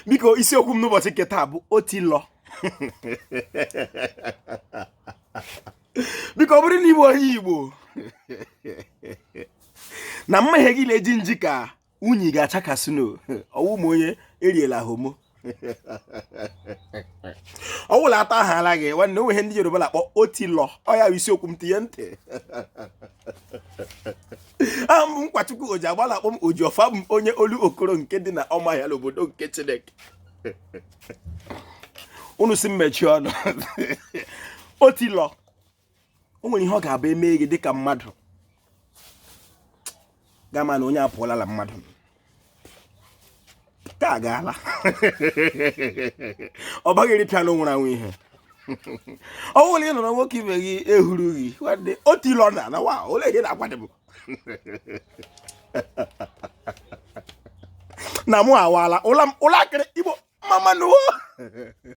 biko isiokwu m n'ụbọchị nke taa bụ otilo. biko ọ bụrụ na Igbo onye Igbo na mmehie gị na-eji nji ka unyi ga-achakasị no ọwụ ma onye eriela homo ọwụla ata aha ala gị nwanne onwe ihe ndị Yoruba na-akpọ otilo. Ọ ya bụ isiokwu m, tinye ntị. aha m Nkwachukwu Oji Agba na-akpọ m Oji Ọfa, bụ onye olu okoro nke dị na Ọmahịa n'obodo nke Chineke. unu si mmechi ọnụ. otilo o nwere ihe ọ ga-abụ eme gị dịka mmadụ gama na onye apụọla la mmadụ ka agaala. ọ baghịrị pịa n'onwere anwụ ihe. ọ bụrụ ị nọ na nwoke ibe gị ehuru gị nwanne otilo na wa ole ihe na-akwadebe na mụ awaala ụla akịrị Igbo mama nuwo.